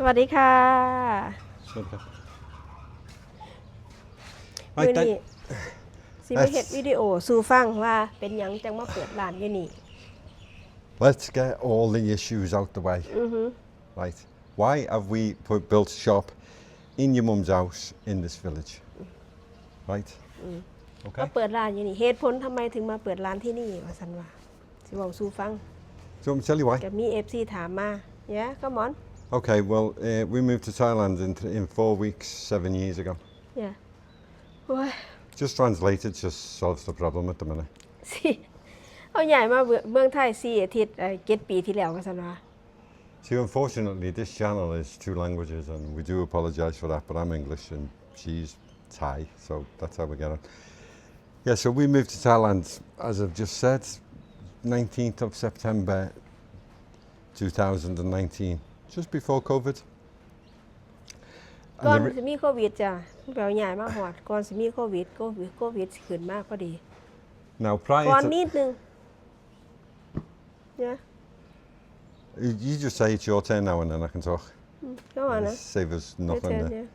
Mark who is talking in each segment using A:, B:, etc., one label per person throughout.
A: สวัสดีค่ะ
B: Okay.
A: มื้อนี้สิมาเฮ็ดวิดีโอสู่ฟังว่าเป็นหยังจังมาเปิดร้านอยู่นี่
B: Let's get all the issues out the way. Right. Why have we built a shop in your mum's house in this village? Right.
A: มา
B: Okay.
A: เปิดร้านอยู่นี่เหตุผลทำไมถึงมาเปิดร้านที่นี่ว่าซั่นว่าสิเว้าสู่ฟัง
B: Do you want me to tell you why?
A: ก็มี FC ถามมา Yeah come on
B: Okay. Well, we moved to Thailand in 4 weeks 7 years ago.
A: Yeah โอ้ย
B: Just translated, just solves the problem at the minute.
A: สิเอาใหญ่มาเมืองไทย4 อาทิตย์7 ปีที่แล้วว่าซั่นว่า
B: See, unfortunately, this channel is 2 languages, and we do apologise for that. But I'm English and she's Thai, so that's how we get on. Yeah. So we moved to Thailand, as I've just said, 19th of September 2019, just before COVID.
A: ก่อนสิมีโควิดจ้ะแปลว่าใหญ่มาฮอดก่อนสิมีโควิดสิขึ้นมาพอดี
B: Now, prior
A: ก่อน
B: to
A: นิดนึง Yeah
B: you just say it's your turn now, and then I can talk.
A: ก็ว่านะ
B: Save us nothing
A: Your turn,
B: there.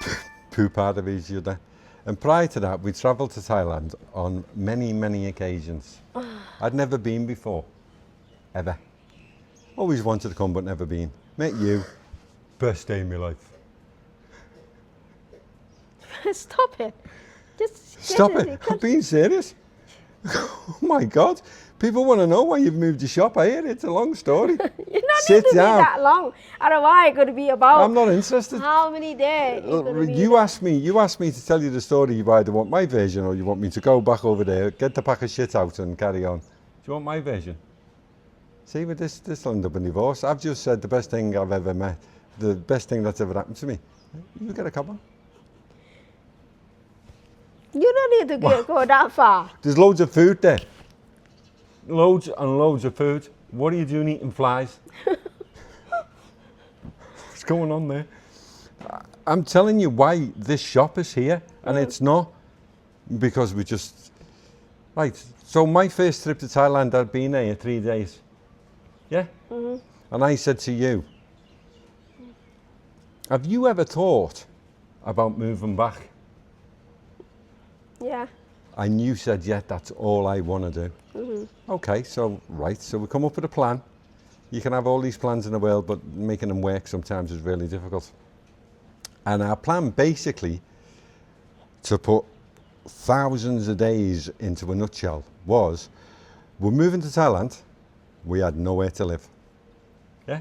A: yeah.
B: Poo part of easier there. And prior to that, we travelled to Thailand on many occasions. I'd never been before, ever. Always wanted to come, but never been. Met you, best day in my life.
A: Stop it. Just
B: Stop it! I'm being serious. Oh my God! People want to know why you've moved your shop. I hear it. It's a long story.
A: You don't
B: Sit
A: need to
B: down.
A: be that long. Otherwise, it could be about
B: I'm not interested.
A: how many days.
B: You asked me to tell you the story. You either want my version or you want me to go back over there, get the pack of shit out and carry on. Do you want my version? See, with this will end up in divorce. I've just said the best thing I've ever met, the best thing that's ever happened to me. You get a cup on.
A: You don't need to go that far.
B: There's loads of food there. Loads and loads of food. What are you doing eating flies? What's going on there? I'm telling you why this shop is here, and it's not because we just... Right, so my first trip to Thailand, I'd been there 3 days. Yeah? And I said to you, have you ever thought about moving back?
A: Yeah.
B: And you said, yeah, that's all I want to do. Okay, so we come up with a plan. You can have all these plans in the world, but making them work sometimes is really difficult. And our plan, basically, to put thousands of days into a nutshell, was we're moving to Thailand. We had nowhere to live. Yeah?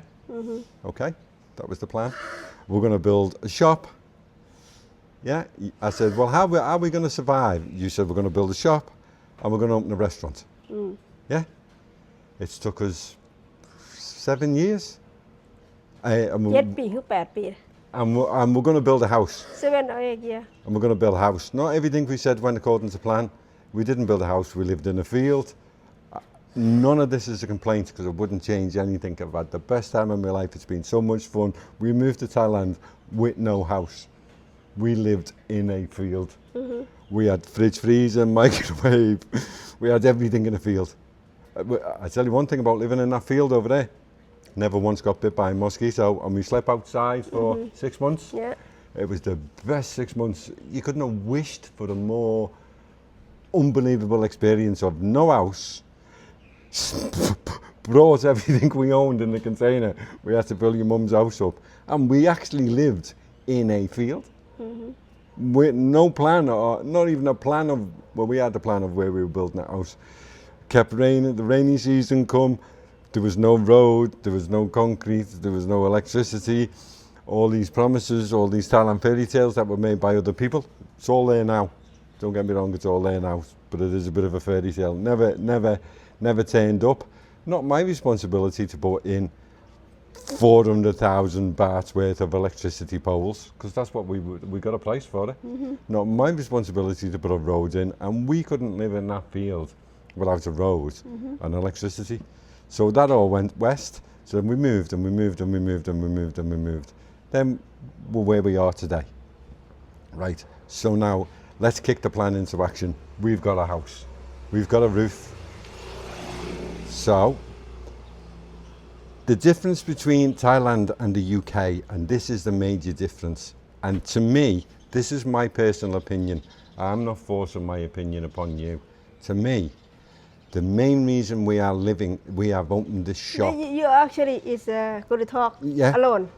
B: Okay, that was the plan. We're going to build a shop. Yeah, I said, well, how are we going to survive? You said, we're going to build a shop and we're going to open a restaurant. Yeah, it's took us 7 years.
A: 7 ปีคือ8 ปี
B: And we're going to build a house.
A: 7 or 8 years.
B: And we're going to build a house. Not everything we said went according to plan. We didn't build a house. We lived in a field. None of this is a complaint because I wouldn't change anything. I've had the best time of my life. It's been so much fun. We moved to Thailand with no house. We lived in a field. We had fridge, freezer, microwave. We had everything in a field. I tell you one thing about living in that field over there. Never once got bit by a mosquito, and we slept outside for 6 months.
A: Yeah.
B: It was the best 6 months. You couldn't have wished for a more unbelievable experience of no house. Brought everything we owned in the container. We had to build your mum's house up, and we actually lived in a field. With no plan, or not even a plan of, well, we had the plan of where we were building a house. Kept raining, the rainy season come, there was no road, there was no concrete, there was no electricity, all these promises, all these Thailand fairy tales that were made by other people. It's all there now. Don't get me wrong, it's all there now, but it is a bit of a fairy tale. Never turned up. Not my responsibility to put in 400,000 bahts worth of electricity poles, because that's what we got a price for it. Not my responsibility to put a road in, and we couldn't live in that field without a road and electricity. So that all went west. So then we moved and we moved and we moved and we moved and we moved. Then we're where we are today. Right. So now let's kick the plan into action. We've got a house. We've got a roof. So The difference between Thailand and the UK, and this is the major difference, and to me, this is my personal opinion. I'm not forcing my opinion upon you. To me, the main reason we have opened this shop.
A: You actually is going to talk
B: Yeah.
A: alone.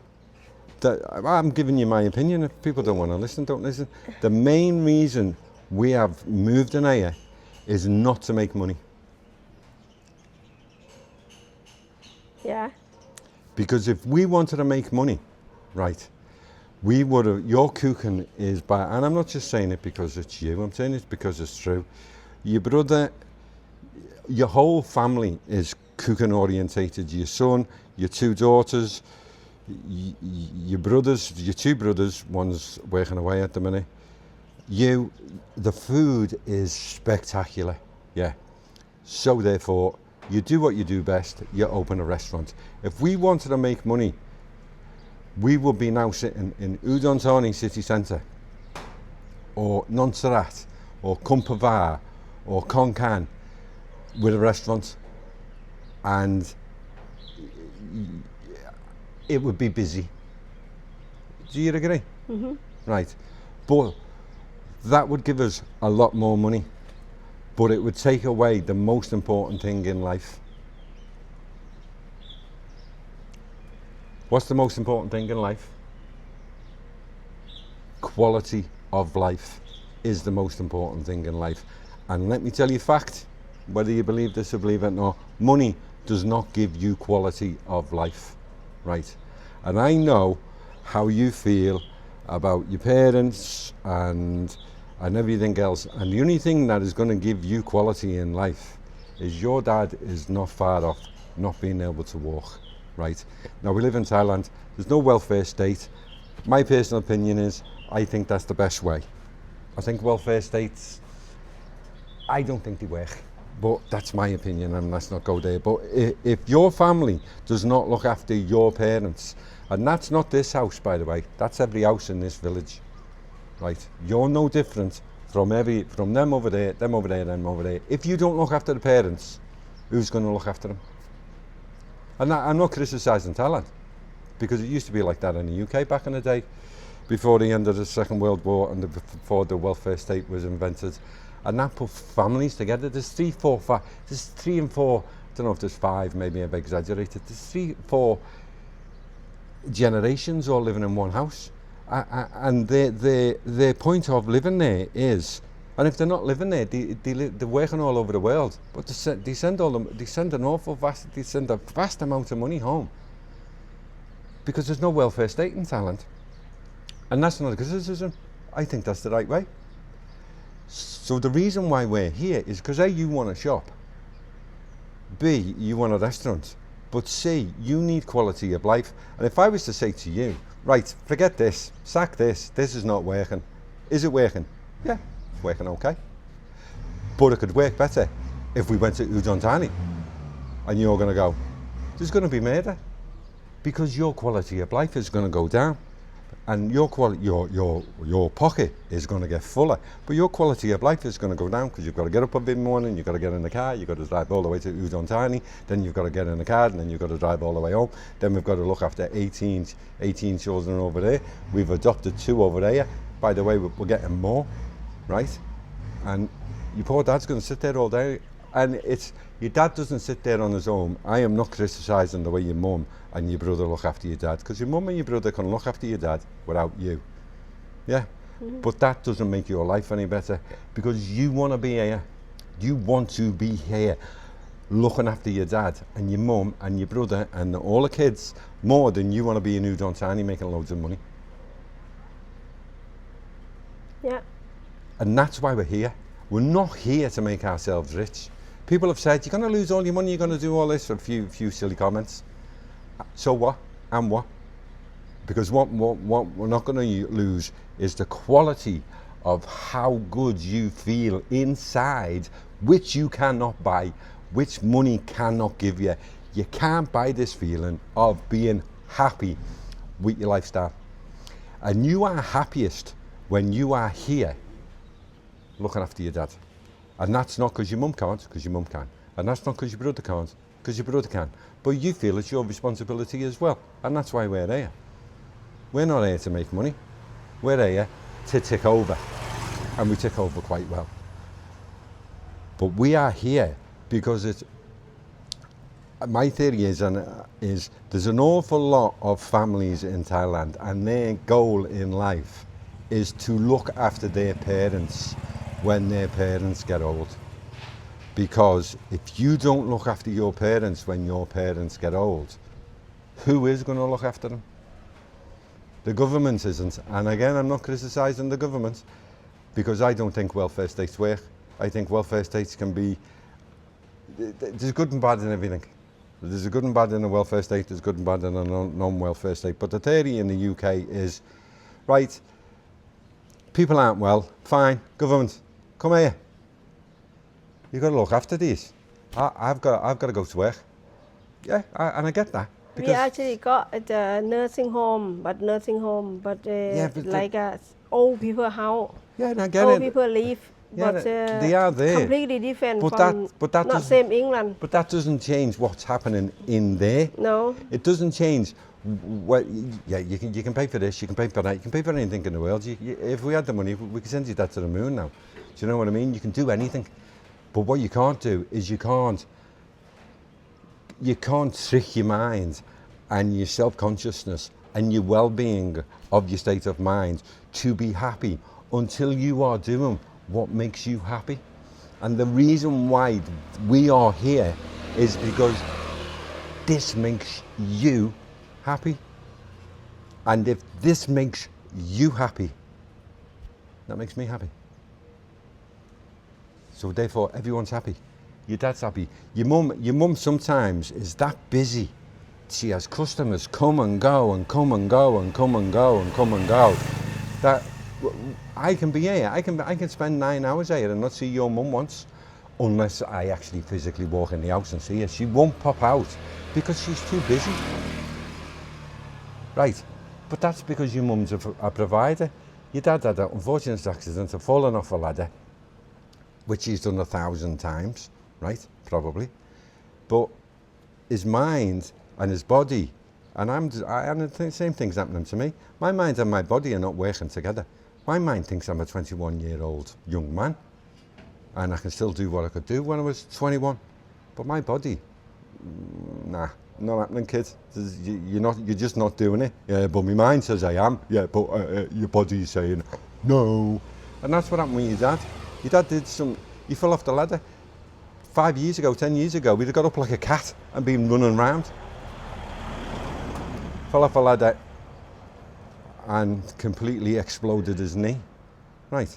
B: I'm giving you my opinion. If people don't want to listen, don't listen. The main reason we have moved in here is not to make money.
A: Yeah.
B: Because if we wanted to make money, right, we would have, your cooking is by, and I'm not just saying it because it's you, I'm saying it because it's true. Your brother, your whole family is cooking orientated. Your son, your two daughters, your brothers, your two brothers, one's working away at the minute. You, the food is spectacular, yeah. So therefore, you do what you do best, you open a restaurant. If we wanted to make money, we would be now sitting in Udon Thani city centre, or Montserrat, or Kumpavar, or Konkan, with a restaurant, and it would be busy. Do you agree? Mm-hmm. Right, but that would give us a lot more money, but it would take away the most important thing in life. What's the most important thing in life? Quality of life is the most important thing in life. And let me tell you a fact, whether you believe this or believe it or not, money does not give you quality of life, right? And I know how you feel about your parents and everything else. And the only thing that is going to give you quality in life is your dad is not far off not being able to walk, right? Now we live in Thailand, there's no welfare state. My personal opinion is, I think that's the best way. I think welfare states, I don't think they work, but that's my opinion and let's not go there. But if your family does not look after your parents, and that's not this house, by the way, that's every house in this village, right? You're no different from them over there, them over there, them over there. If you don't look after the parents, who's going to look after them? And I'm not criticising Thailand, because it used to be like that in the UK back in the day, before the end of the Second World War and before the welfare state was invented. And that put families together. There's 3, 4, 5, there's 3 and 4, I don't know if there's 5, maybe I've exaggerated. There's 3, 4 generations all living in one house. And their point of living there is, and if they're not living there, they're working all over the world, but they send a vast amount of money home because there's no welfare state in Thailand. And that's not a criticism. I think that's the right way. So the reason why we're here is because A, you want a shop, B, you want a restaurant, but C, you need quality of life. And if I was to say to you, right, forget this, sack this is not working. Is it working? Yeah, it's working okay. But it could work better if we went to Udon Thani and you're going to go, there's going to be murder because your quality of life is going to go down. And your pocket is going to get fuller, but your quality of life is going to go down because you've got to get up every morning, you've got to get in the car, you've got to drive all the way to Udon Thani, then you've got to get in the car, and then you've got to drive all the way home. Then we've got to look after 18 children over there. We've adopted 2 over there. By the way, we're getting more, right? And your poor dad's going to sit there all day. And your dad doesn't sit there on his own. I am not criticising the way your mum and your brother look after your dad, because your mum and your brother can look after your dad without you. Yeah? Mm-hmm. But that doesn't make your life any better, because you want to be here. You want to be here looking after your dad and your mum and your brother and all the kids more than you want to be in Udon Thani making loads of money.
A: Yeah.
B: And that's why we're here. We're not here to make ourselves rich. People have said, you're going to lose all your money, you're going to do all this, a few silly comments. So what? And what? Because what we're not going to lose is the quality of how good you feel inside, which you cannot buy, which money cannot give you. You can't buy this feeling of being happy with your lifestyle. And you are happiest when you are here looking after your dad. And that's not because your mum can't, because your mum can. And that's not because your brother can't, because your brother can. But you feel it's your responsibility as well. And that's why we're here. We're not here to make money. We're here to tick over. And we tick over quite well. But we are here because it's, my theory is there's an awful lot of families in Thailand, and their goal in life is to look after their parents when their parents get old. Because if you don't look after your parents when your parents get old, who is going to look after them? The government isn't. And again, I'm not criticising the government, because I don't think welfare states work. I think welfare states can be, there's good and bad in everything. There's a good and bad in a welfare state, there's good and bad in a non-welfare state. But the theory in the UK is, right, people aren't well, fine, government, come here. You've got to look after these. I've got to go to work. Yeah, and I get that.
A: We actually got the nursing home, but like a old people house.
B: Yeah, and I get
A: old
B: it.
A: people live,
B: Yeah,
A: but
B: they are there.
A: completely different
B: But
A: from
B: that
A: not same England.
B: But that doesn't change what's happening in there.
A: No.
B: It doesn't change. What, yeah, you can pay for this, you can pay for that, you can pay for anything in the world. If we had the money, we could send you that to the moon now. Do you know what I mean? You can do anything. But what you can't do is you can't trick your mind and your self-consciousness and your well-being of your state of mind to be happy until you are doing what makes you happy. And the reason why we are here is because this makes you happy. And if this makes you happy, that makes me happy. So therefore, everyone's happy. Your dad's happy. Your mum sometimes is that busy. She has customers come and go and come and go and come and go and come and go. That I can be here. I can spend 9 hours here and not see your mum once, unless I actually physically walk in the house and see her. She won't pop out because she's too busy. Right, but that's because your mum's a provider. Your dad had an unfortunate accident of falling off a ladder, which he's done 1,000 times, right? Probably. But his mind and his body, and the same thing's happening to me. My mind and my body are not working together. My mind thinks I'm a 21-year-old young man, and I can still do what I could do when I was 21. But my body, nah, not happening, kid. You're just not doing it. Yeah, but my mind says I am. Yeah, but your body's saying no. And that's what happened with your dad. Your dad he fell off the ladder 5 years ago, 10 years ago. We'd have got up like a cat and been running around. Fell off a ladder and completely exploded his knee. Right.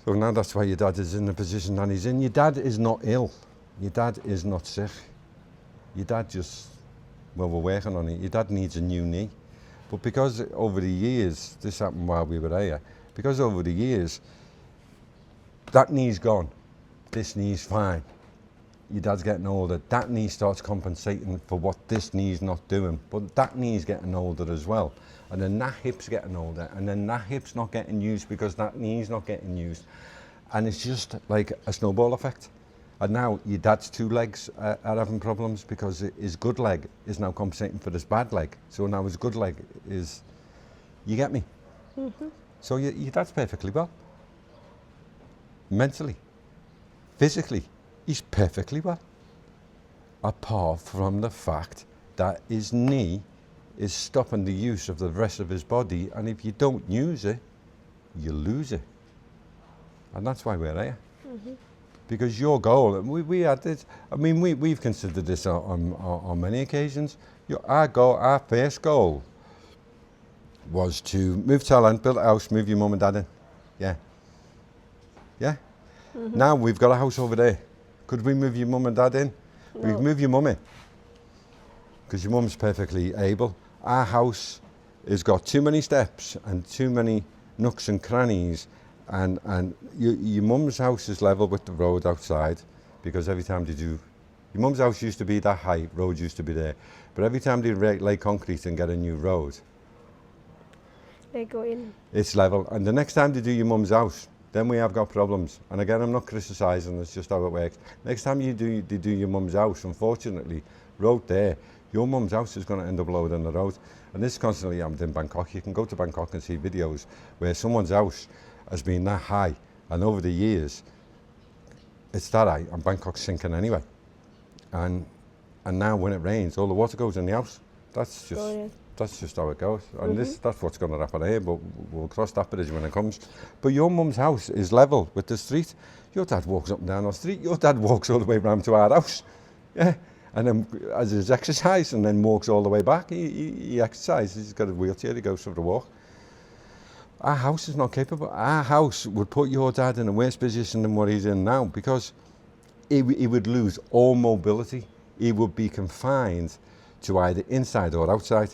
B: So now that's why your dad is in the position that he's in. Your dad is not ill. Your dad is not sick. Your dad just, well, we're working on it. Your dad needs a new knee. But because over the years, this happened while we were here, because over the years, that knee's gone, this knee's fine. Your dad's getting older, that knee starts compensating for what this knee's not doing, but that knee's getting older as well. And then that hip's getting older, and then that hip's not getting used because that knee's not getting used. And it's just like a snowball effect. And now your dad's two legs are having problems because his good leg is now compensating for his bad leg. So now his good leg is, you get me? Mm-hmm. So your dad's perfectly well. Mentally, physically, he's perfectly well. Apart from the fact that his knee is stopping the use of the rest of his body, and if you don't use it, you lose it. And that's why we're here. Mm-hmm. Because your goal, and we had this, I mean, we've considered this on many occasions. Our first goal was to move to Thailand, build a house, move your mum and dad in. Yeah. Yeah? Mm-hmm. Now we've got a house over there. Could we move your mum and dad in? No. We've moved your mum in. Because your mum's perfectly able. Our house has got too many steps and too many nooks and crannies. And your mum's house is level with the road outside, because every time they do, your mum's house used to be that height, road used to be there, but every time they lay concrete and get a new road,
A: they go in.
B: It's level, and the next time they do your mum's house, then we have got problems. And again, I'm not criticising, it's just how it works. Next time you do your mum's house, unfortunately, road there, your mum's house is going to end up lower than the road. And this constantly happens in Bangkok. You can go to Bangkok and see videos where someone's house has been that high, and over the years, it's that high, and Bangkok's sinking anyway. And now when it rains, all the water goes in the house. That's just how it goes. And that's what's going to happen here, but we'll cross that bridge when it comes. But your mum's house is level with the street. Your dad walks up and down our street. Your dad walks all the way round to our house. Yeah. And then as his exercise, and then walks all the way back. He exercises, he's got a wheelchair, he goes for the walk. Our house is not capable. Our house would put your dad in a worse position than what he's in now, because he would lose all mobility. He would be confined to either inside or outside,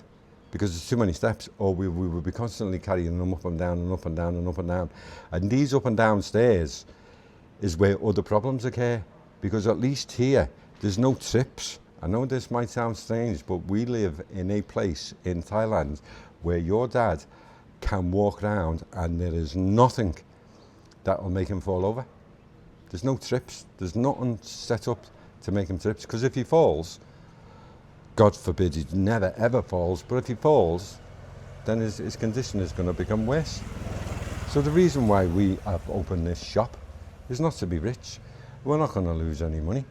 B: because there's too many steps, or we would be constantly carrying them up and down and up and down and up and down. And these up and down stairs is where other problems occur, because at least here, there's no trips. I know this might sound strange, but we live in a place in Thailand where your dad can walk around and there is nothing that will make him fall over. There's no trips. There's nothing set up to make him trips. Because if he falls, God forbid he never ever falls, but if he falls, then his condition is going to become worse. So the reason why we have opened this shop is not to be rich. We're not going to lose any money.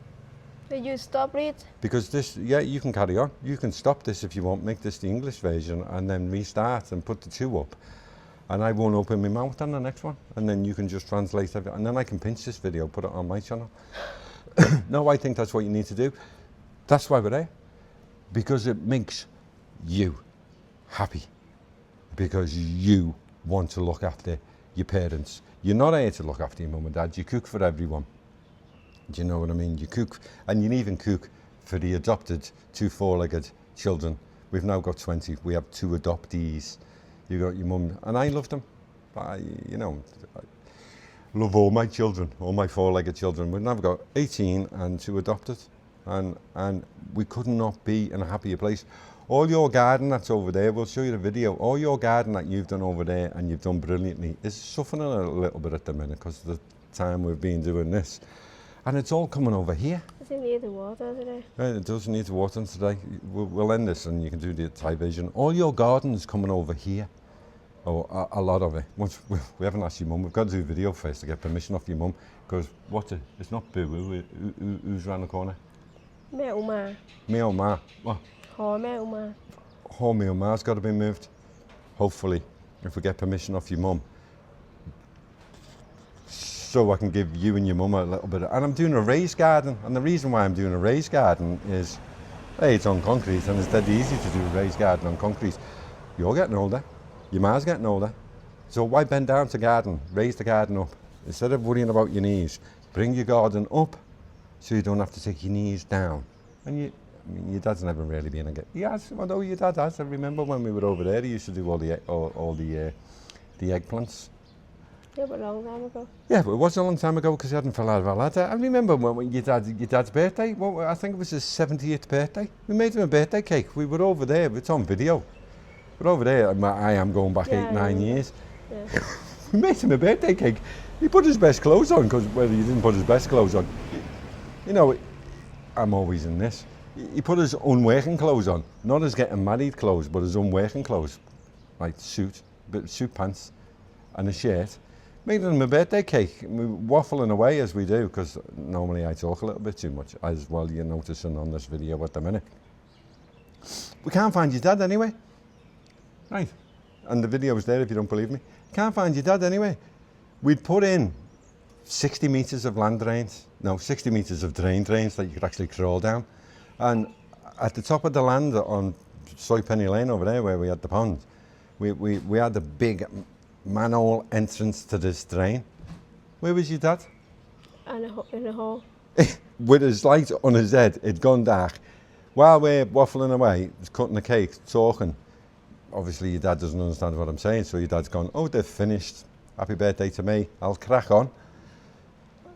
A: Did you stop it?
B: Because this, yeah, you can carry on. You can stop this if you want, make this the English version, and then restart and put the 2 up. And I won't open my mouth on the next one. And then you can just translate everything. And then I can pinch this video, put it on my channel. No, I think that's what you need to do. That's why we're there. Because it makes you happy. Because you want to look after your parents. You're not here to look after your mum and dad. You cook for everyone. Do you know what I mean? You cook, and you even cook for the adopted 2 4-legged children. We've now got 20. We have 2 adoptees. You got your mum, and I love them. I love all my children, all my 4-legged children. We've now got 18 and 2 adopted, and we could not be in a happier place. All your garden that's over there, we'll show you the video. All your garden that you've done over there, and you've done brilliantly, is suffering a little bit at the minute because of the time we've been doing this. And it's all coming over here.
A: Does it need the water today?
B: Right, it does need water today. We'll end this and you can do the Thai version. All your garden's coming over here. Oh, a lot of it. Once we haven't asked your mum. We've got to do a video first to get permission off your mum. Because it's not Boo. Who's around the corner?
A: Mẹ Uma.
B: Me or Ma. What?
A: Mẹ Uma.
B: Me or Ma's got to be moved. Hopefully, if we get permission off your mum. So I can give you and your mum a little bit. And I'm doing a raised garden. And the reason why I'm doing a raised garden is, hey, it's on concrete and it's dead easy to do a raised garden on concrete. You're getting older. Your ma's getting older. So why bend down to garden? Raise the garden up. Instead of worrying about your knees, bring your garden up so you don't have to take your knees down. And your dad's never really been a get. He has, although your dad has. I remember when we were over there, he used to do all the eggplants.
A: Yeah, but a long time ago.
B: Yeah, but it was a long time ago because he hadn't fell out of a ladder. I remember when your dad's birthday. Well, I think it was his 70th birthday. We made him a birthday cake. We were over there. It's on video. We're over there. I am going back 8-9 years. Yeah. We made him a birthday cake. He put his best clothes on because he didn't put his best clothes on. You know, I'm always in this. He put his unworking clothes on, not his getting married clothes, but his unworking clothes, like suit pants, and a shirt. Made him a birthday cake. We were waffling away as we do, because normally I talk a little bit too much, as well you're noticing on this video at the minute. We can't find your dad anyway. Right, and the video is there if you don't believe me. Can't find your dad anyway. We'd put in 60 metres of land drains, no, 60 metres of drains that you could actually crawl down. And at the top of the land on Soy Penny Lane over there where we had the pond, we had a big manhole entrance to this drain. Where was your dad?
A: In a hole.
B: With his light on his head, it'd gone dark. While we're waffling away, cutting the cake, talking, obviously your dad doesn't understand what I'm saying, so your dad's gone, oh, they've finished. Happy birthday to me. I'll crack on.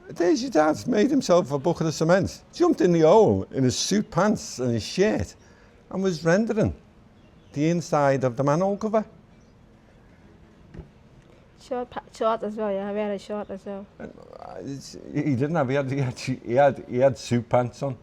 B: There's your dad, made himself a bucket of cement, jumped in the hole in his suit pants and his shirt, and was rendering the inside of the manhole cover.
A: Short as well, yeah, very short as well.
B: He didn't have. He had suit pants on.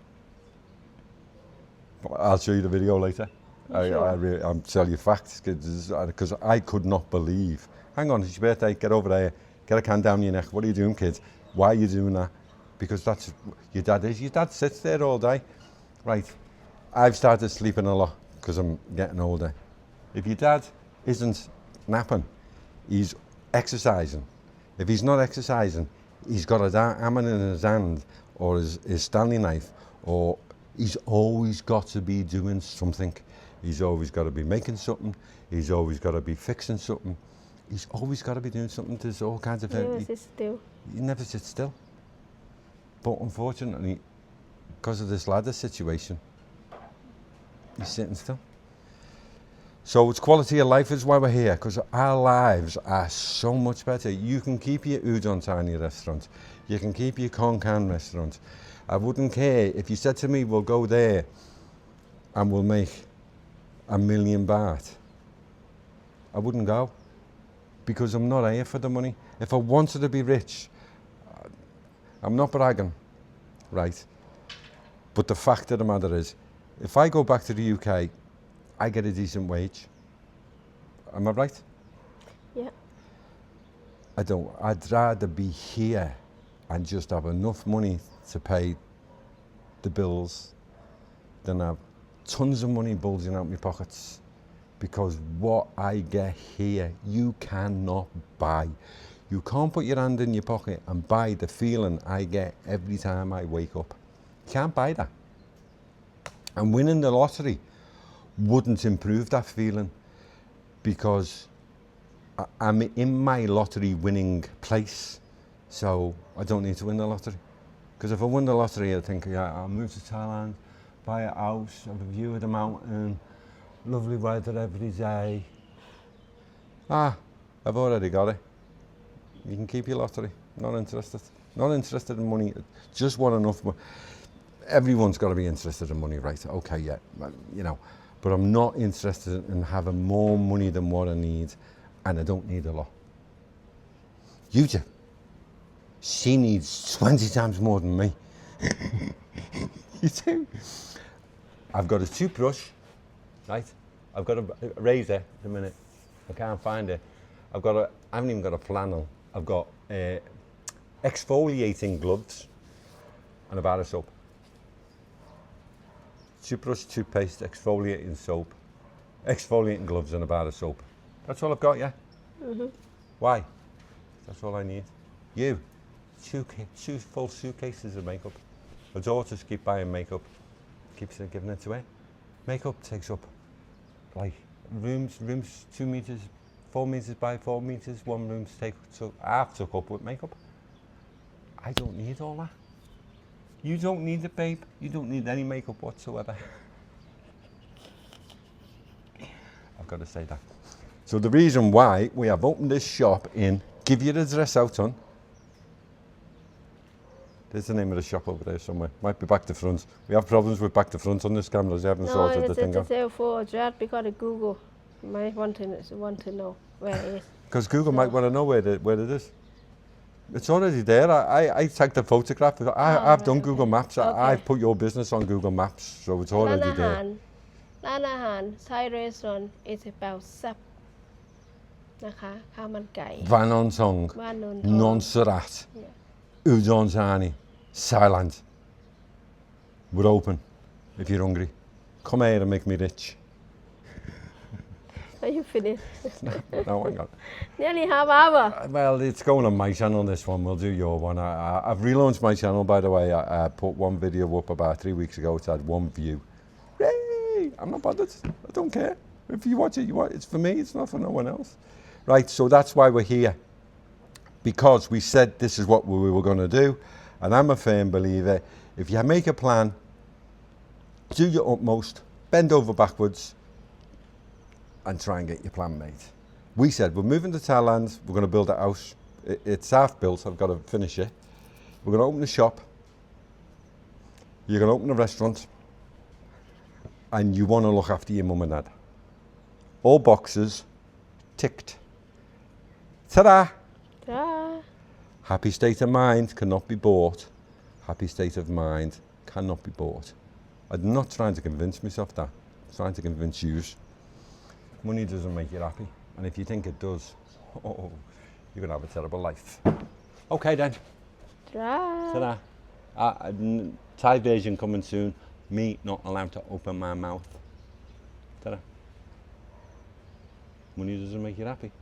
B: I'll show you the video later. I'm telling you facts because I could not believe. Hang on, it's your birthday. Get over there. Get a can down your neck. What are you doing, kids? Why are you doing that? Because that's your dad is. Your dad sits there all day. Right. I've started sleeping a lot because I'm getting older. If your dad isn't napping, he's exercising. If he's not exercising, he's got a hammer in his hand or his Stanley knife, or he's always got to be doing something. He's always got to be making something. He's always got to be fixing something. He's always got to be doing something. There's all kinds of things. He never sits still. But unfortunately, because of this ladder situation, he's sitting still. So it's quality of life is why we're here, because our lives are so much better. You can keep your udon tiny restaurant. You can keep your con-can restaurant. I wouldn't care if you said to me, we'll go there and we'll make $1 million baht. I wouldn't go, because I'm not here for the money. If I wanted to be rich, I'm not bragging, right? But the fact of the matter is, if I go back to the UK, I get a decent wage. Am I right?
A: Yeah.
B: I'd rather be here and just have enough money to pay the bills than have tons of money bulging out my pockets. Because what I get here, you cannot buy. You can't put your hand in your pocket and buy the feeling I get every time I wake up. You can't buy that. And winning the lottery wouldn't improve that feeling, because I'm in my lottery winning place, so I don't need to win the lottery. Because if I won the lottery, I'd think, yeah, I'll move to Thailand, buy a house, have a view of the mountain, lovely weather every day. I've already got it. You can keep your lottery. Not interested. Not interested in money. Just want enough money. Everyone's got to be interested in money, right? Okay, yeah, you know. But I'm not interested in having more money than what I need, and I don't need a lot. You do. She needs 20 times more than me. You do. I've got a toothbrush, right? I've got a razor at the minute. I can't find it. I haven't even got a flannel. I've got exfoliating gloves and a bar of soap. Toothbrush, toothpaste, exfoliating soap, exfoliating gloves and a bar of soap. That's all I've got, yeah? Mm-hmm. Why? That's all I need. You, two full suitcases of makeup. My daughters keep buying makeup, keeps giving it to her. Makeup takes up, like, rooms 2 meters, 4 meters by 4 meters, one room half took up with makeup. I don't need all that. You don't need it, babe. You don't need any makeup whatsoever. I've got to say that. So the reason why we have opened this shop in, give your address out on. There's the name of the shop over there somewhere. Might be back to front. We have problems with back to front on this camera. They haven't sorted the thing out.
A: No, it's full address because of Google. You might want to know where it is.
B: Because Google might want to know where it is. It's already there. I tagged the photograph. I've done Google Maps. Okay. I've put your business on Google Maps, so it's already there.
A: ร้านอาหาร Thai restaurant is about sap นะคะข้าวมันไก่
B: Van Tong, Non Sarat, Udon Thani, Thailand. We're open if you're hungry. Come here and make me rich.
A: Are you finished?
B: No, hang on.
A: Nearly half hour.
B: Well, it's going on my channel, this one. We'll do your one. I've relaunched my channel, by the way. I put one video up about 3 weeks ago. It's had 1 view. Yay! I'm not bothered. I don't care. If you watch it, you watch it. It's for me. It's not for no one else. Right, so that's why we're here. Because we said this is what we were going to do. And I'm a firm believer. If you make a plan, do your utmost, bend over backwards, and try and get your plan made. We said, we're moving to Thailand, we're going to build a house. It's half built, I've got to finish it. We're going to open a shop. You're going to open a restaurant. And you want to look after your mum and dad. All boxes ticked. Ta-da!
A: Ta.
B: Happy state of mind cannot be bought. Happy state of mind cannot be bought. I'm not trying to convince myself that. I'm trying to convince you. Money doesn't make you happy. And if you think it does, oh, you're going to have a terrible life. Okay then.
A: Ta.
B: Ta-da. Thai version coming soon. Me not allowed to open my mouth. Ta-da. Money doesn't make you happy.